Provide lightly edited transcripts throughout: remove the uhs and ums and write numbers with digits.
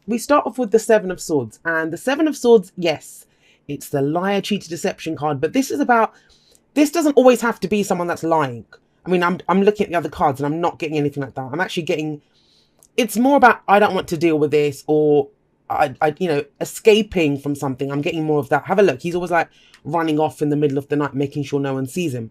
We start off with the Seven of Swords. And the Seven of Swords, yes, it's the liar, cheater, deception card. But this is about, this doesn't always have to be someone that's lying. I mean, I'm looking at the other cards and I'm not getting anything like that. I'm actually getting, it's more about, I don't want to deal with this, or escaping from something. I'm getting more of that. Have a look. He's always like running off in the middle of the night, making sure no one sees him.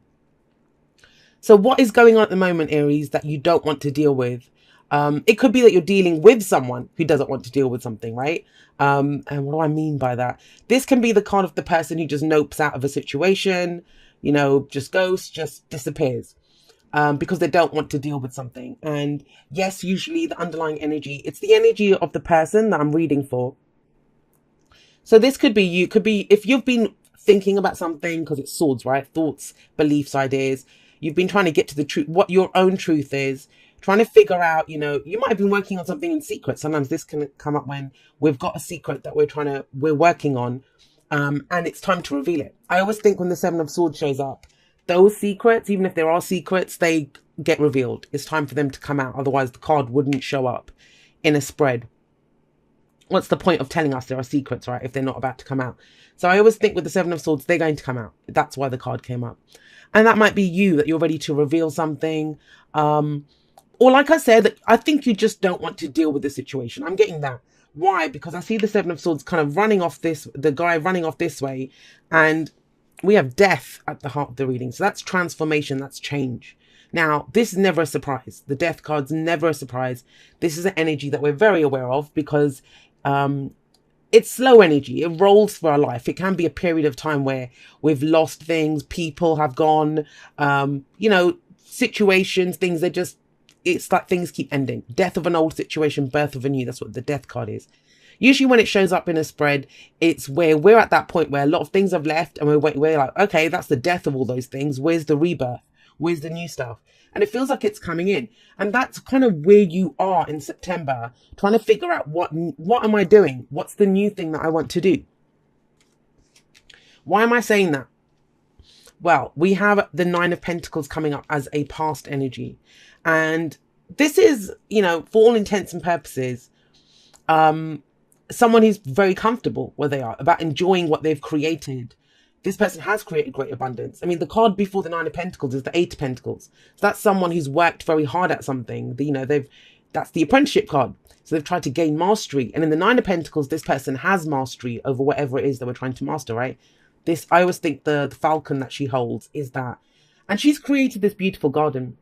So what is going on at the moment, Aries, that you don't want to deal with? It could be that you're dealing with someone who doesn't want to deal with something, right? And what do I mean by that? This can be the kind of the person who just nopes out of a situation, just ghosts, just disappears. Because they don't want to deal with something. And yes, usually the underlying energy, it's the energy of the person that I'm reading for. So this could be, you could be, if you've been thinking about something, because it's swords, right? Thoughts, beliefs, ideas. You've been trying to get to the truth, what your own truth is, trying to figure out, you might have been working on something in secret. Sometimes this can come up when we've got a secret that we're working on, and it's time to reveal it. I always think when the Seven of Swords shows up, those secrets, even if there are secrets, they get revealed. It's time for them to come out. Otherwise, the card wouldn't show up in a spread. What's the point of telling us there are secrets, right, if they're not about to come out? So I always think with the Seven of Swords, they're going to come out. That's why the card came up. And that might be you, that you're ready to reveal something. Or like I said, I think you just don't want to deal with the situation. I'm getting that. Why? Because I see the Seven of Swords kind of running off this, the guy running off this way. And we have death at the heart of the reading. So that's transformation, that's change. Now, this is never a surprise. The death card's never a surprise. This is an energy that we're very aware of because it's slow energy. It rolls through our life. It can be a period of time where we've lost things, people have gone, situations, things that just, it's like things keep ending. Death of an old situation, birth of a new. That's what the death card is. Usually when it shows up in a spread, it's where we're at that point where a lot of things have left and we're like, okay, that's the death of all those things. Where's the rebirth? Where's the new stuff? And it feels like it's coming in. And that's kind of where you are in September, trying to figure out what am I doing? What's the new thing that I want to do? Why am I saying that? Well, we have the Nine of Pentacles coming up as a past energy. And this is, for all intents and purposes, someone who's very comfortable where they are, about enjoying what they've created. This person has created great abundance. I mean, the card before the Nine of Pentacles is the Eight of Pentacles. So that's someone who's worked very hard at something. That's the apprenticeship card. So they've tried to gain mastery. And in the Nine of Pentacles, this person has mastery over whatever it is that we're trying to master, right? I always think the falcon that she holds is that. And she's created this beautiful garden.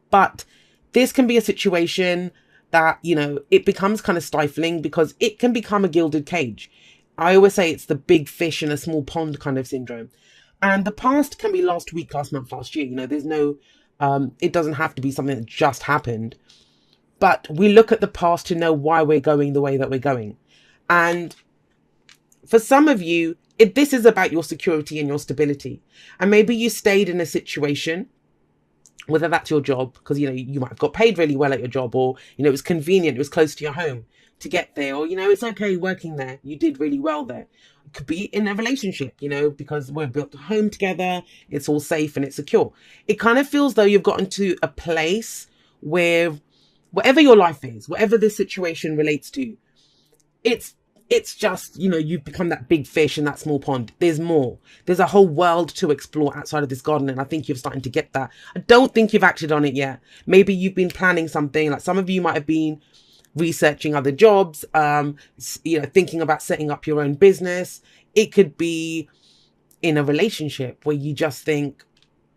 But this can be a situation that, it becomes kind of stifling because it can become a gilded cage. I always say it's the big fish in a small pond kind of syndrome. And the past can be last week, last month, last year. There's no, it doesn't have to be something that just happened. But we look at the past to know why we're going the way that we're going. And for some of you, this is about your security and your stability. And maybe you stayed in a situation, whether that's your job, because, you might have got paid really well at your job, or, it was convenient, it was close to your home to get there, or, it's okay working there. You did really well there. It could be in a relationship, because we've built a home together, it's all safe and it's secure. It kind of feels though you've gotten to a place where whatever your life is, whatever this situation relates to, it's just, you've become that big fish in that small pond. There's more. There's a whole world to explore outside of this garden. And I think you're starting to get that. I don't think you've acted on it yet. Maybe you've been planning something. Like some of you might have been researching other jobs, thinking about setting up your own business. It could be in a relationship where you just think,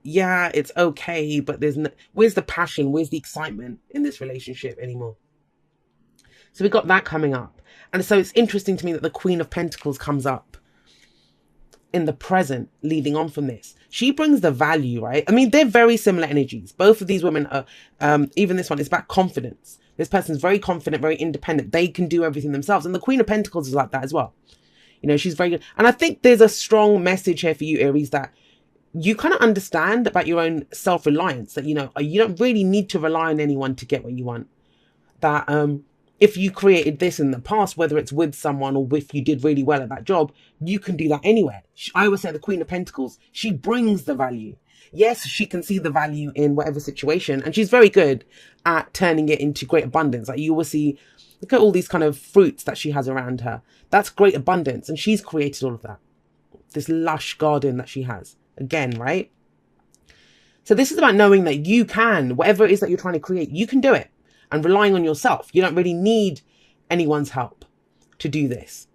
yeah, it's okay, but where's the passion? Where's the excitement in this relationship anymore? So we've got that coming up. And so it's interesting to me that the Queen of Pentacles comes up in the present, leading on from this. She brings the value, right? I mean, they're very similar energies. Both of these women are, even this one is about confidence. This person's very confident, very independent. They can do everything themselves. And the Queen of Pentacles is like that as well. She's very good. And I think there's a strong message here for you, Aries, that you kind of understand about your own self-reliance, that, you don't really need to rely on anyone to get what you want. That, if you created this in the past, whether it's with someone or if you did really well at that job, you can do that anywhere. I always say the Queen of Pentacles, she brings the value. Yes, she can see the value in whatever situation, and she's very good at turning it into great abundance. Like you will see Look at all these kind of fruits that she has around her. That's great abundance. And she's created all of that. This lush garden that she has. Again, right? So this is about knowing that you can, whatever it is that you're trying to create, you can do it. And relying on yourself. You don't really need anyone's help to do this.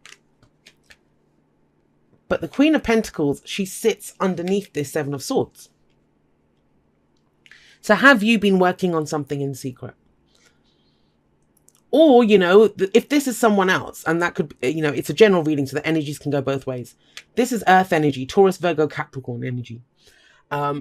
But the Queen of Pentacles, she sits underneath this Seven of Swords. So have you been working on something in secret? Or, you know, if this is someone else, and that could, you know, it's a general reading, so the energies can go both ways. This is Earth energy, Taurus, Virgo, Capricorn energy.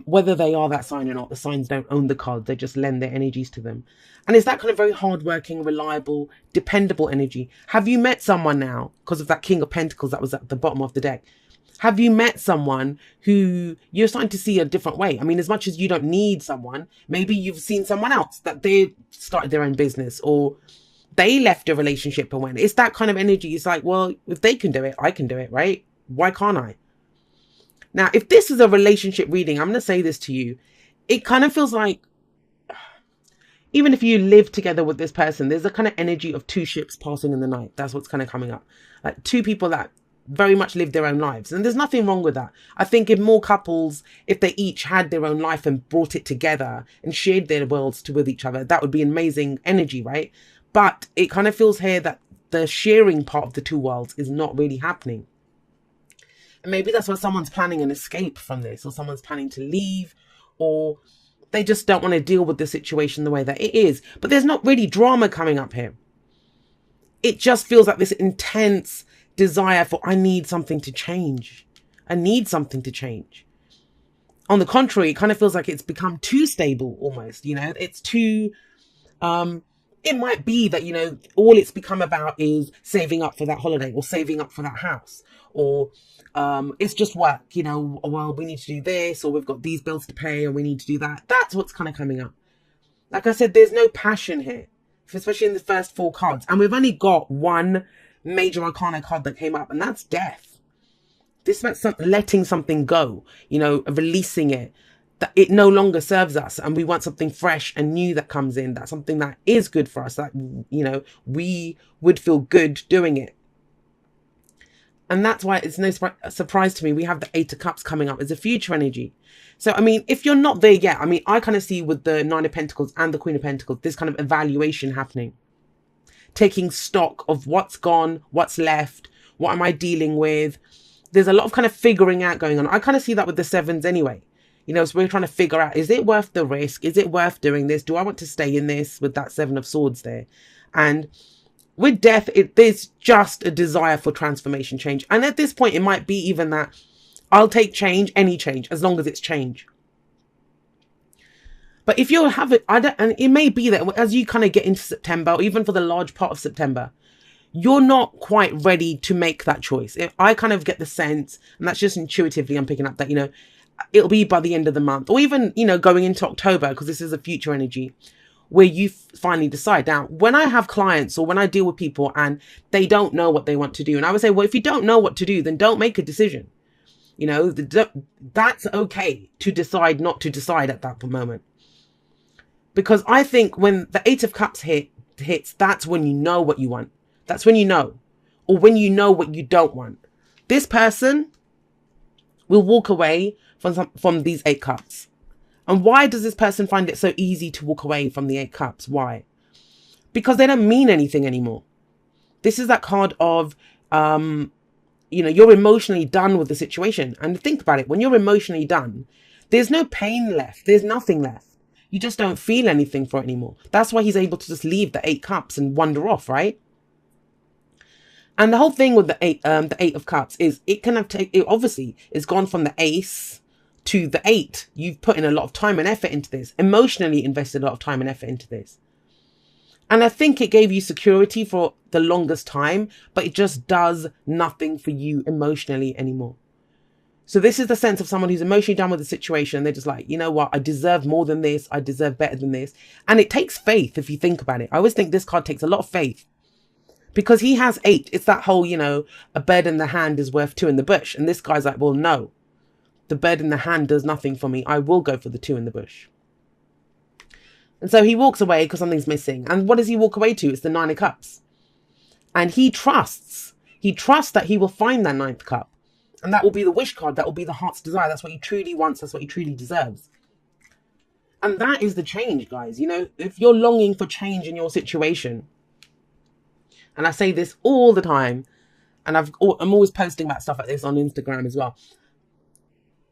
Whether they are that sign or not, the signs don't own the card. They just lend their energies to them. And it's that kind of very hardworking, reliable, dependable energy. Have you met someone now, because of that King of Pentacles that was at the bottom of the deck? Have you met someone who you're starting to see a different way? I mean, as much as you don't need someone, maybe you've seen someone else that they started their own business, or they left a relationship and went. It's that kind of energy. It's like, well, if they can do it, I can do it, right? Why can't I? Now, if this is a relationship reading, I'm going to say this to you. It kind of feels like, even if you live together with this person, there's a kind of energy of two ships passing in the night. That's what's kind of coming up. Like two people that very much live their own lives. And there's nothing wrong with that. I think if more couples, if they each had their own life and brought it together and shared their worlds with each other, that would be amazing energy, right? But it kind of feels here that the sharing part of the two worlds is not really happening. And maybe that's why someone's planning an escape from this, or someone's planning to leave, or they just don't want to deal with the situation the way that it is. But there's not really drama coming up here. It just feels like this intense desire for, I need something to change. I need something to change. On the contrary, it kind of feels like it's become too stable almost, you know, it's too, it might be that, you know, all it's become about is saving up for that holiday or saving up for that house, or it's just work, you know, well, we need to do this, or we've got these bills to pay and we need to do that. That's what's kind of coming up. Like I said, there's no passion here, especially in the first four cards. And we've only got one major arcana card that came up, and that's death. This is about letting something go, you know, releasing it, that it no longer serves us, and we want something fresh and new that comes in. That's something that is good for us, that, you know, we would feel good doing it. And that's why it's no surprise to me we have the Eight of Cups coming up as a future energy. So, I mean, if you're not there yet, I mean, I kind of see with the Nine of Pentacles and the Queen of Pentacles, this kind of evaluation happening. Taking stock of what's gone, what's left, what am I dealing with. There's a lot of kind of figuring out going on. I kind of see that with the sevens anyway. You know, so we're trying to figure out, is it worth the risk? Is it worth doing this? Do I want to stay in this with that Seven of Swords there? And with death, there's just a desire for transformation, change. And at this point, it might be even that I'll take change, any change, as long as it's change. But if you have it, and it may be that as you kind of get into September, or even for the large part of September, you're not quite ready to make that choice. I kind of get the sense, and that's just intuitively I'm picking up, that, you know, it'll be by the end of the month, or even, you know, going into October, because this is a future energy, where you finally decide. Now, when I have clients or when I deal with people and they don't know what they want to do, and I would say, well, if you don't know what to do, then don't make a decision. You know, that's okay to decide not to decide at that moment. Because I think when the Eight of Cups hits, that's when you know what you want. That's when you know. Or when you know what you don't want. This person will walk away from these Eight Cups. And why does this person find it so easy to walk away from the Eight Cups? Why? Because they don't mean anything anymore. This is that card of, you know, you're emotionally done with the situation. And think about it. When you're emotionally done, there's no pain left. There's nothing left. You just don't feel anything for it anymore. That's why he's able to just leave the Eight Cups and wander off, right? And the whole thing with the Eight of Cups is it can have it obviously is gone from the Ace to the Eight. You've put in a lot of time and effort into this, emotionally invested a lot of time and effort into this. And I think it gave you security for the longest time, but it just does nothing for you emotionally anymore. So this is the sense of someone who's emotionally done with the situation. They're just like, you know what? I deserve more than this. I deserve better than this. And it takes faith if you think about it. I always think this card takes a lot of faith. Because he has 8. It's that whole, you know, a bird in the hand is worth 2 in the bush. And this guy's like, well, no. The bird in the hand does nothing for me. I will go for the 2 in the bush. And so he walks away because something's missing. And what does he walk away to? It's the 9 of Cups. And he trusts that he will find that ninth cup. And that will be the wish card. That will be the heart's desire. That's what he truly wants. That's what he truly deserves. And that is the change, guys. You know, if you're longing for change in your situation, and I say this all the time, and I'm always posting about stuff like this on Instagram as well.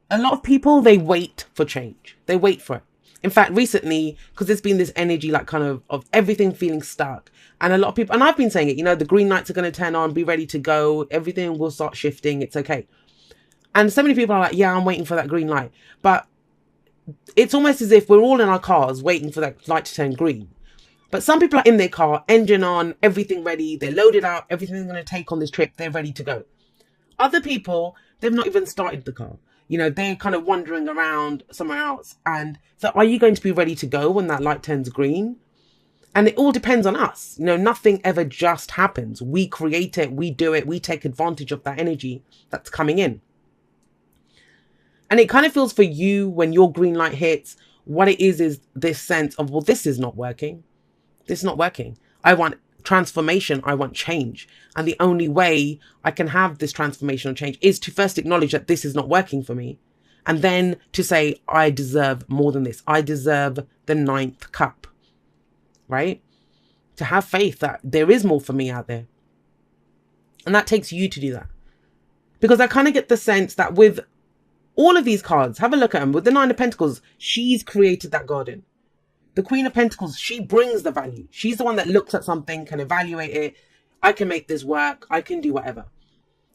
A lot of people, they wait for change. They wait for it. In fact, recently, because there's been this energy like kind of everything feeling stuck. And a lot of people, and I've been saying it, you know, the green lights are going to turn on, be ready to go. Everything will start shifting. It's okay. And so many people are like, yeah, I'm waiting for that green light. But it's almost as if we're all in our cars waiting for that light to turn green. But some people are in their car, engine on, everything ready. They're loaded up. Everything they're going to take on this trip, they're ready to go. Other people, they've not even started the car. You know, they're kind of wandering around somewhere else. And so are you going to be ready to go when that light turns green? And it all depends on us. You know, nothing ever just happens. We create it. We do it. We take advantage of that energy that's coming in. And it kind of feels for you when your green light hits, what it is this sense of, well, this is not working. This is not working. I want transformation. I want change. And the only way I can have this transformational change is to first acknowledge that this is not working for me. And then to say, I deserve more than this. I deserve the ninth cup, right? To have faith that there is more for me out there. And that takes you to do that. Because I kind of get the sense that with all of these cards, have a look at them. With the Nine of Pentacles, she's created that garden. The Queen of Pentacles, she brings the value. She's the one that looks at something, can evaluate it. I can make this work. I can do whatever.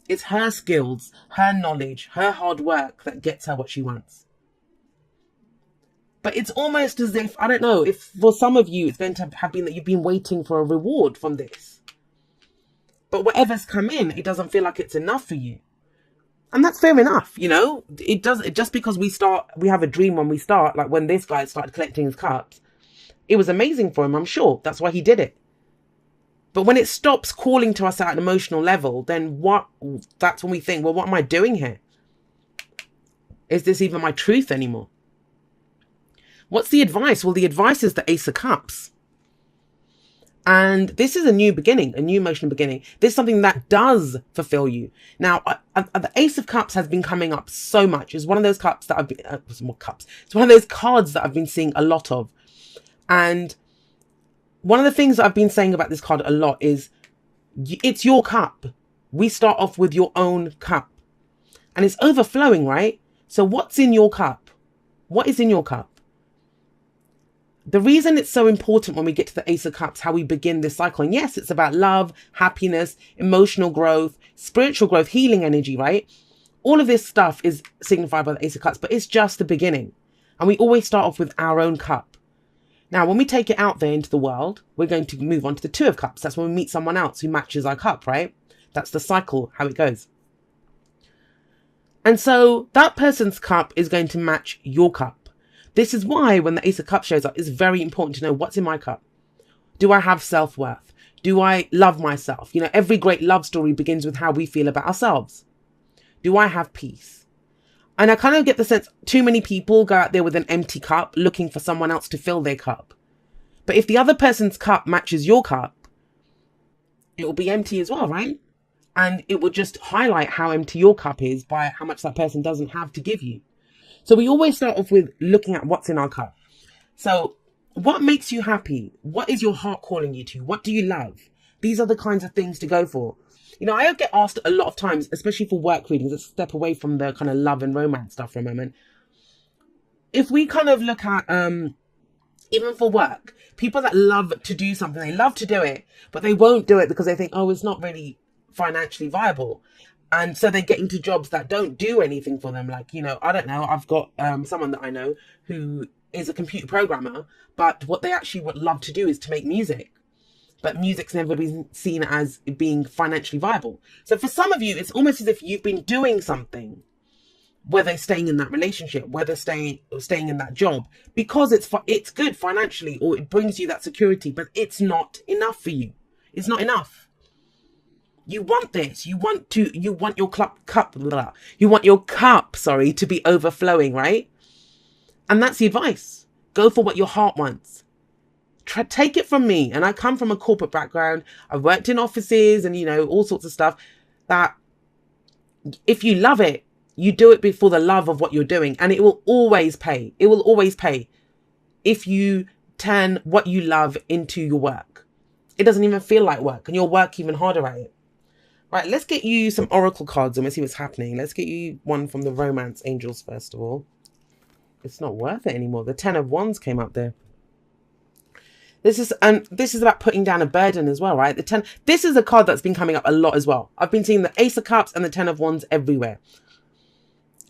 It's her skills, her knowledge, her hard work that gets her what she wants. But it's almost as if, I don't know, if for some of you, it's going to have been that you've been waiting for a reward from this. But whatever's come in, it doesn't feel like it's enough for you. And that's fair enough, you know. It just because we have a dream when we start, like when this guy started collecting his cups, it was amazing for him, I'm sure. That's why he did it. But when it stops calling to us at an emotional level, then that's when we think, well, what am I doing here? Is this even my truth anymore? What's the advice? Well, the advice is the Ace of Cups. And this is a new beginning, a new emotional beginning. This is something that does fulfill you. Now, the Ace of Cups has been coming up so much. It's one of those cups that I've been, It's one of those cards that I've been seeing a lot of. And one of the things that I've been saying about this card a lot is it's your cup. We start off with your own cup. And it's overflowing, right? So what's in your cup? What is in your cup? The reason it's so important when we get to the Ace of Cups, how we begin this cycle. And yes, it's about love, happiness, emotional growth, spiritual growth, healing energy, right? All of this stuff is signified by the Ace of Cups, but it's just the beginning. And we always start off with our own cup. Now, when we take it out there into the world, we're going to move on to the Two of Cups. That's when we meet someone else who matches our cup, right? That's the cycle, how it goes. And so that person's cup is going to match your cup. This is why when the Ace of Cups shows up, it's very important to know what's in my cup. Do I have self-worth? Do I love myself? You know, every great love story begins with how we feel about ourselves. Do I have peace? And I kind of get the sense too many people go out there with an empty cup looking for someone else to fill their cup. But if the other person's cup matches your cup, it will be empty as well, right? And it will just highlight how empty your cup is by how much that person doesn't have to give you. So we always start off with looking at what's in our cup. So what makes you happy? What is your heart calling you to? What do you love? These are the kinds of things to go for. You know, I get asked a lot of times, especially for work readings, let's step away from the kind of love and romance stuff for a moment. If we kind of look at, even for work, people that love to do something, they love to do it, but they won't do it because they think, oh, it's not really financially viable. And so they get into jobs that don't do anything for them. Like, you know, I don't know. I've got someone that I know who is a computer programmer, but what they actually would love to do is to make music. But music's never been seen as being financially viable. So for some of you, it's almost as if you've been doing something, whether staying in that relationship, whether staying in that job, because it's good financially, or it brings you that security, but it's not enough for you. It's not enough. You want this. You want your cup to be overflowing, right? And that's the advice. Go for what your heart wants. take it from me, and I come from a corporate background. I've worked in offices and, all sorts of stuff, that if you love it, you do it for the love of what you're doing, and it will always pay. It will always pay if you turn what you love into your work. It doesn't even feel like work, and you'll work even harder at it. Right, let's get you some oracle cards and we'll see what's happening. Let's get you one from the romance angels first of all. It's not worth it anymore. The 10 of Wands came up there. This is about putting down a burden as well, right? This is a card that's been coming up a lot as well. I've been seeing the Ace of Cups and the 10 of Wands everywhere.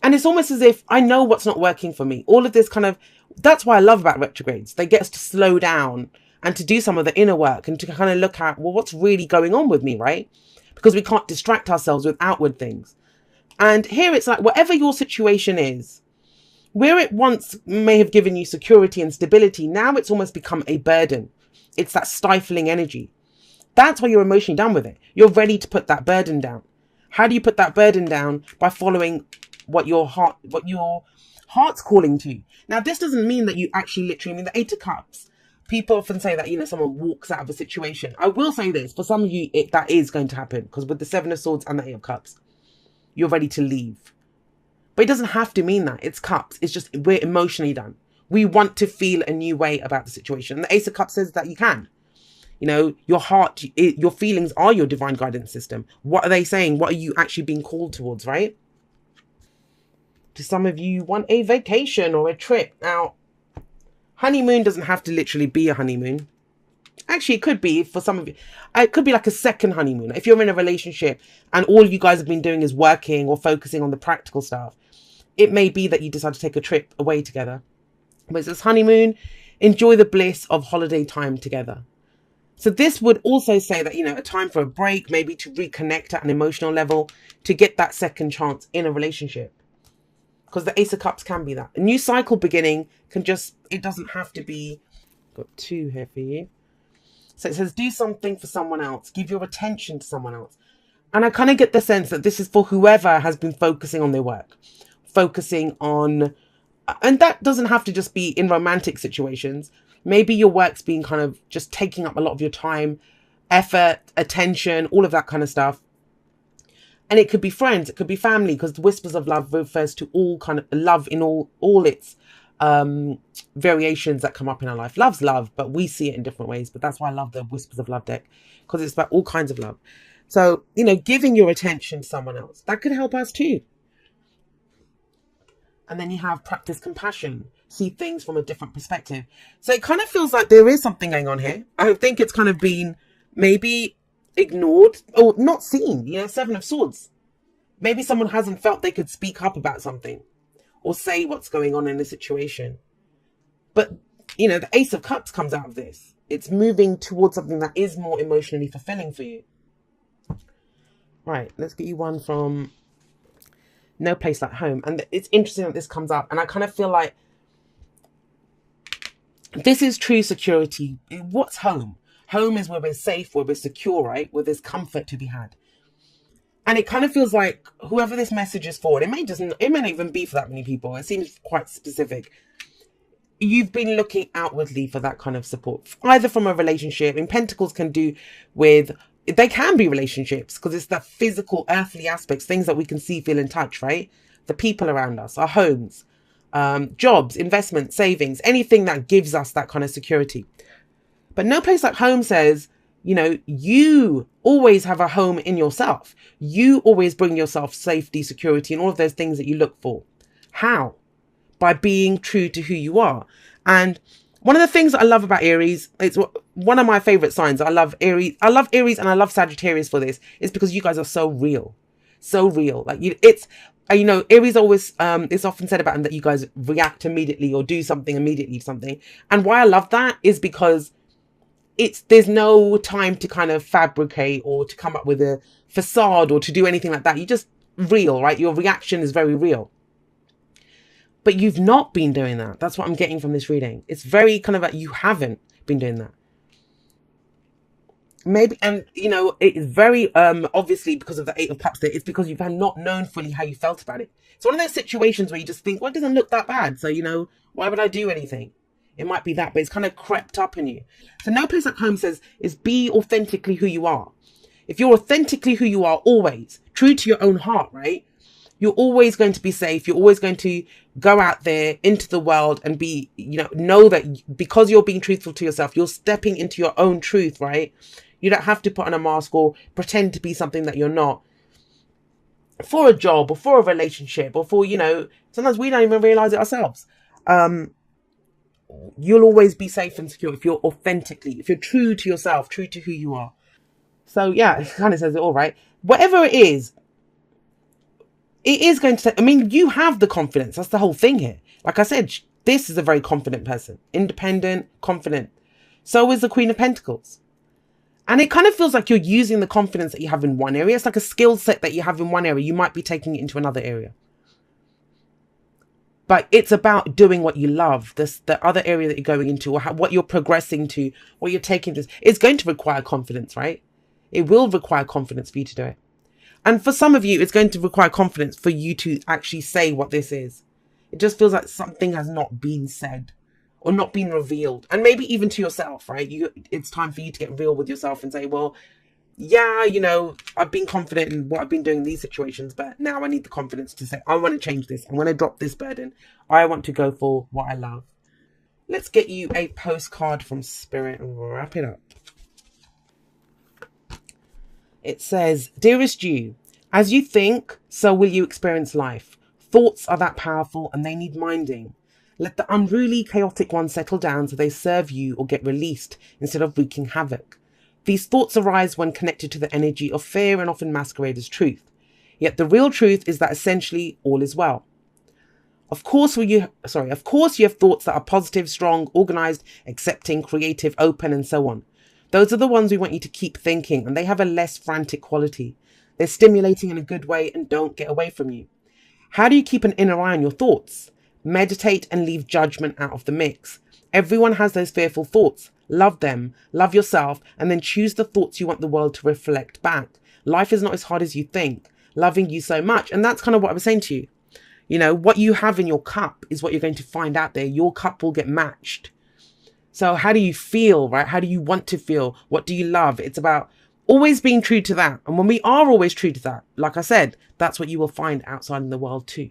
And it's almost as if I know what's not working for me. All of this that's why I love about retrogrades. They get us to slow down and to do some of the inner work and to kind of look at, well, what's really going on with me, right? Because we can't distract ourselves with outward things. And here it's like, whatever your situation is, where it once may have given you security and stability, now it's almost become a burden. It's that stifling energy. That's why you're emotionally done with it. You're ready to put that burden down. How do you put that burden down? By following what your heart's calling to. Now, this doesn't mean that you actually literally mean the 8 of Cups. People often say that, someone walks out of a situation. I will say this, for some of you, that is going to happen, because with the 7 of Swords and the 8 of Cups, you're ready to leave. But it doesn't have to mean that. It's cups. It's just we're emotionally done. We want to feel a new way about the situation. And the Ace of Cups says that you can. Your heart, your feelings are your divine guidance system. What are they saying? What are you actually being called towards, right? Do some of you want a vacation or a trip? Now, honeymoon doesn't have to literally be a honeymoon. Actually, it could be for some of you. It could be like a second honeymoon. If you're in a relationship and all you guys have been doing is working or focusing on the practical stuff, it may be that you decide to take a trip away together. But it's this honeymoon, enjoy the bliss of holiday time together. So this would also say that, a time for a break, maybe to reconnect at an emotional level, to get that second chance in a relationship. Because the Ace of Cups can be that. A new cycle beginning it doesn't have to be, got 2 here for you. So it says, do something for someone else. Give your attention to someone else. And I kind of get the sense that this is for whoever has been focusing on their work. Focusing on, and that doesn't have to just be in romantic situations. Maybe your work's been kind of just taking up a lot of your time, effort, attention, all of that kind of stuff. And it could be friends, it could be family, because the Whispers of Love refers to all kind of love in all its variations that come up in our life. Love's love, but we see it in different ways. But that's why I love the Whispers of Love deck, because it's about all kinds of love. So, giving your attention to someone else, that could help us too. And then you have practice compassion, see things from a different perspective. So it kind of feels like there is something going on here. I think it's kind of been maybe ignored or not seen. 7 of Swords. Maybe someone hasn't felt they could speak up about something or say what's going on in the situation. But, the Ace of Cups comes out of this. It's moving towards something that is more emotionally fulfilling for you. Right, let's get you one from No Place Like Home. And it's interesting that this comes up. And I kind of feel like this is true security. What's home? Home is where we're safe, where we're secure, right? Where there's comfort to be had. And it kind of feels like whoever this message is for, it may not even be for that many people. It seems quite specific. You've been looking outwardly for that kind of support, either from a relationship. And Pentacles can do with, they can be relationships, because it's the physical, earthly aspects, things that we can see, feel, and touch, right? The people around us, our homes, jobs, investments, savings, anything that gives us that kind of security. But No Place Like Home says, you always have a home in yourself. You always bring yourself safety, security, and all of those things that you look for. How? By being true to who you are. And one of the things that I love about Aries, it's one of my favorite signs. I love Aries and I love Sagittarius for this, is because you guys are so real. So real. Like Aries always, it's often said about him that you guys react immediately or do something immediately to something. And why I love that is because there's no time to kind of fabricate or to come up with a facade or to do anything like that. You're just real, right? Your reaction is very real. But you've not been doing that. That's what I'm getting from this reading. It's very kind of like you haven't been doing that. Maybe, and it is very obviously because of the 8 of Cups there, it's because you've not known fully how you felt about it. It's one of those situations where you just think, well, it doesn't look that bad. So, why would I do anything? It might be that, but it's kind of crept up in you. So No Place Like Home says is be authentically who you are. If you're authentically who you are, always true to your own heart, right? You're always going to be safe. You're always going to go out there into the world and be, know that because you're being truthful to yourself, you're stepping into your own truth, right? You don't have to put on a mask or pretend to be something that you're not for a job or for a relationship or for, sometimes we don't even realize it ourselves. You'll always be safe and secure if if you're true to yourself, true to who you are. So yeah, it kind of says it all, right? Whatever it is going to, you have the confidence. That's the whole thing here. Like I said, this is a very confident person, independent, confident. So is the Queen of Pentacles. And it kind of feels like you're using the confidence that you have in one area. It's like a skill set that you have in one area. You might be taking it into another area. But it's about doing what you love. The other area that you're going into, or what you're progressing to, what you're taking to, it's going to require confidence, right? It will require confidence for you to do it. And for some of you, it's going to require confidence for you to actually say what this is. It just feels like something has not been said or not been revealed. And maybe even to yourself, right? It's time for you to get real with yourself and say, well, yeah, I've been confident in what I've been doing in these situations, but now I need the confidence to say, I want to change this. I want to drop this burden. I want to go for what I love. Let's get you a postcard from Spirit and we'll wrap it up. It says, Dearest you, as you think, so will you experience life. Thoughts are that powerful and they need minding. Let the unruly, chaotic ones settle down so they serve you or get released instead of wreaking havoc. These thoughts arise when connected to the energy of fear and often masquerade as truth. Yet the real truth is that essentially all is well. Of course you have thoughts that are positive, strong, organized, accepting, creative, open, and so on. Those are the ones we want you to keep thinking, and they have a less frantic quality. They're stimulating in a good way and don't get away from you. How do you keep an inner eye on your thoughts? Meditate and leave judgment out of the mix. Everyone has those fearful thoughts. Love them, love yourself, and then choose the thoughts you want the world to reflect back. Life is not as hard as you think. Loving you so much. And that's kind of what I was saying to you. What you have in your cup is what you're going to find out there. Your cup will get matched. So how do you feel, right? How do you want to feel? What do you love? It's about always being true to that. And when we are always true to that, like I said, that's what you will find outside in the world too.